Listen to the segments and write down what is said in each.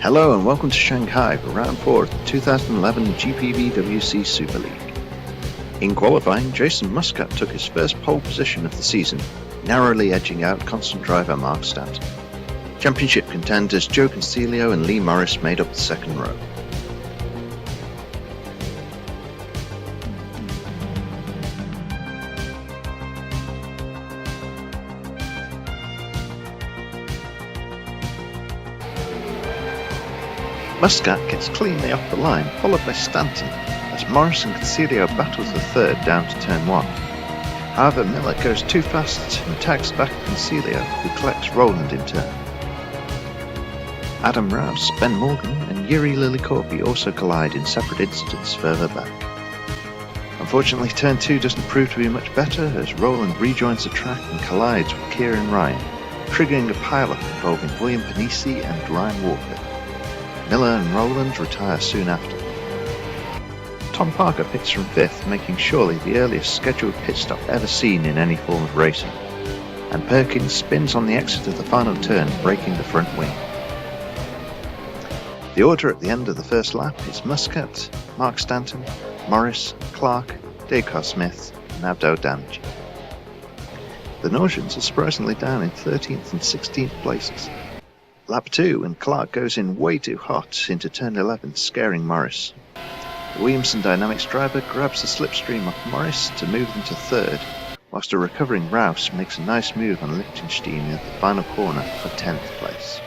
Hello and welcome to Shanghai for round 4 of the 2011 GPVWC Superleague. In qualifying, Jason Muscat took his first pole position of the season, narrowly edging out constant driver Mark Stanton. Championship contenders Joe Concilio and Lee Morris made up the second row. Muscat gets cleanly off the line, followed by Stanton, as Morris and Concilio battle for third down to turn 1. However, Miller goes too fast and tags back Concilio, who collects Rowland in turn. Adam Rouse, Ben Morgan and Yuri Lilikorpi also collide in separate incidents further back. Unfortunately, turn 2 doesn't prove to be much better as Rowland rejoins the track and collides with Kieran Ryan, triggering a pileup involving William Panisi and Ryan Walker. Miller and Rowland retire soon after. Tom Parker pits from 5th, making surely the earliest scheduled pit stop ever seen in any form of racing, and Perkins spins on the exit of the final turn, breaking the front wing. The order at the end of the first lap is Muscat, Mark Stanton, Morris, Clark, Dave Carr-Smith and Abdo Danji. The Norwegians are surprisingly down in 13th and 16th places. Lap 2 and Clark goes in way too hot into turn 11, scaring Morris. The Williamson Dynamics driver grabs the slipstream off Morris to move them to 3rd, whilst a recovering Rouse makes a nice move on Lichtenstein at the final corner for 10th place.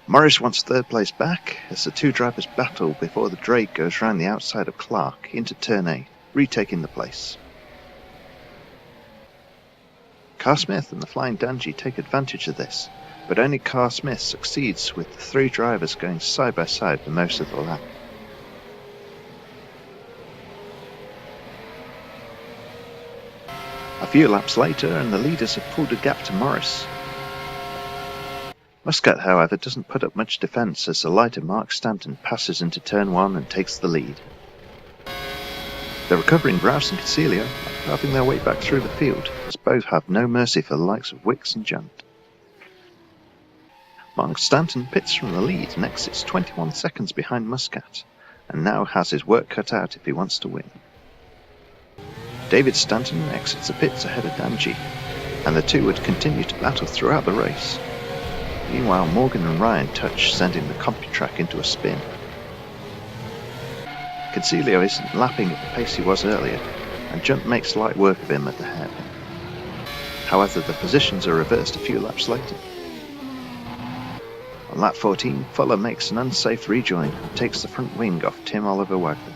Morris wants 3rd place back as the two drivers battle before the Drake goes round the outside of Clark into turn 8, retaking the place. Carr-Smith and the Flying Danji take advantage of this, but only Carr-Smith succeeds with the 3 drivers going side by side for most of the lap. A few laps later and the leaders have pulled a gap to Morris. Muscat, however, doesn't put up much defence as the lighter Mark Stanton passes into turn 1 and takes the lead. The recovering Rouse and Concilio are carving their way back through the field as both have no mercy for the likes of Wicks and Junt. Mark Stanton pits from the lead and exits 21 seconds behind Muscat, and now has his work cut out if he wants to win. David Stanton exits the pits ahead of Danji, and the two would continue to battle throughout the race. Meanwhile, Morgan and Ryan touch, sending the CompuTrack into a spin. Concilio isn't lapping at the pace he was earlier, and Junt makes light work of him at the hairpin. However, the positions are reversed a few laps later. On lap 14, Fuller makes an unsafe rejoin and takes the front wing off Tim Oliver Wagner.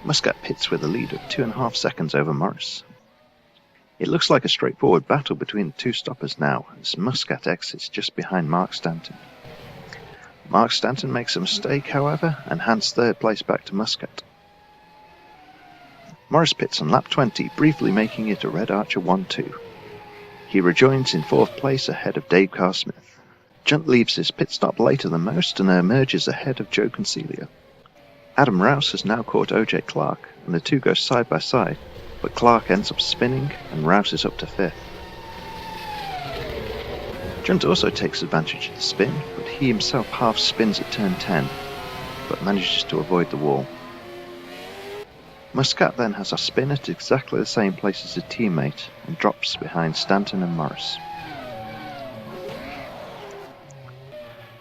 Muscat pits with a lead of 2.5 seconds over Morris. It looks like a straightforward battle between the two stoppers now, as Muscat exits just behind Mark Stanton. Mark Stanton makes a mistake, however, and hands 3rd place back to Muscat. Morris pits on lap 20, briefly making it a Red Archer 1-2. He rejoins in 4th place ahead of Dave Carr-Smith. Junt leaves his pit stop later than most and emerges ahead of Joe Concilio. Adam Rouse has now caught OJ Clark, and the two go side by side, but Clark ends up spinning and Rouse is up to 5th. Junt also takes advantage of the spin, but he himself half spins at turn 10, but manages to avoid the wall. Muscat then has a spin at exactly the same place as his teammate and drops behind Stanton and Morris.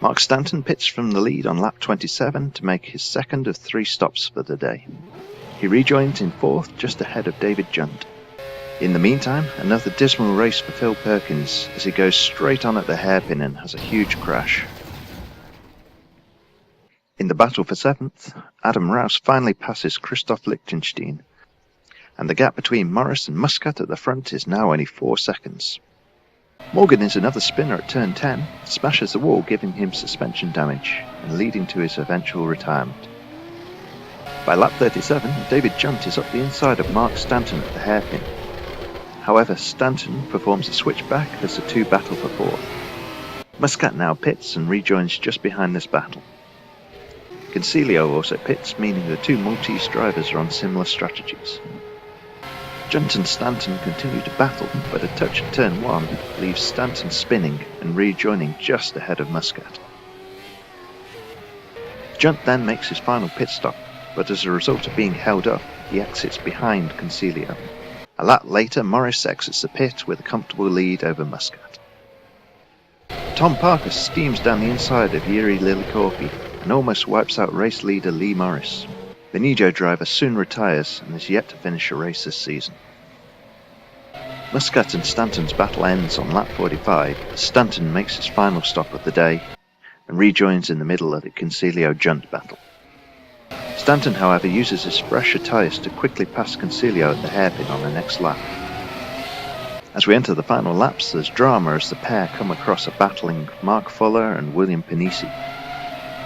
Mark Stanton pits from the lead on lap 27 to make his second of 3 stops for the day. He rejoins in 4th just ahead of David Junt. In the meantime, another dismal race for Phil Perkins as he goes straight on at the hairpin and has a huge crash. In the battle for 7th, Adam Rouse finally passes Christoph Lichtenstein, and the gap between Morris and Muscat at the front is now only 4 seconds. Morgan is another spinner at turn 10, smashes the wall, giving him suspension damage and leading to his eventual retirement. By lap 37, David Junt is up the inside of Mark Stanton at the hairpin. However, Stanton performs a switchback as the two battle for 4th. Muscat now pits and rejoins just behind this battle. Concilio also pits, meaning the two Maltese drivers are on similar strategies. Junt and Stanton continue to battle, but a touch at turn 1 leaves Stanton spinning and rejoining just ahead of Muscat. Junt then makes his final pit stop, but as a result of being held up, he exits behind Concilio. A lap later, Morris exits the pit with a comfortable lead over Muscat. Tom Parker steams down the inside of Jiri Lillikorpi and almost wipes out race leader Lee Morris. The Nijo driver soon retires and is yet to finish a race this season. Muscat and Stanton's battle ends on lap 45 as Stanton makes his final stop of the day and rejoins in the middle of the Concilio Junt battle. Stanton, however, uses his fresher tyres to quickly pass Concilio at the hairpin on the next lap. As we enter the final laps, there's drama as the pair come across a battling Mark Fuller and William Panisi.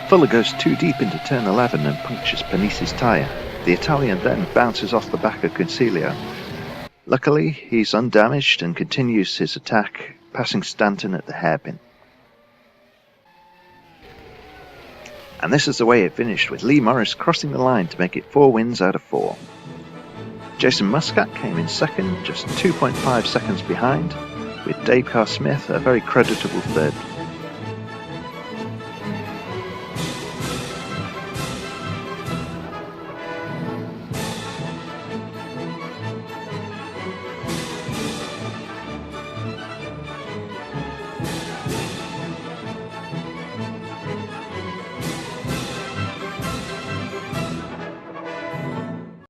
Fuller goes too deep into turn 11 and punctures Panisi's tyre. The Italian then bounces off the back of Concilio. Luckily, he's undamaged and continues his attack, passing Stanton at the hairpin. And this is the way it finished, with Lee Morris crossing the line to make it 4 wins out of 4. Jason Muscat came in second, just 2.5 seconds behind, with Dave Carr-Smith a very creditable third.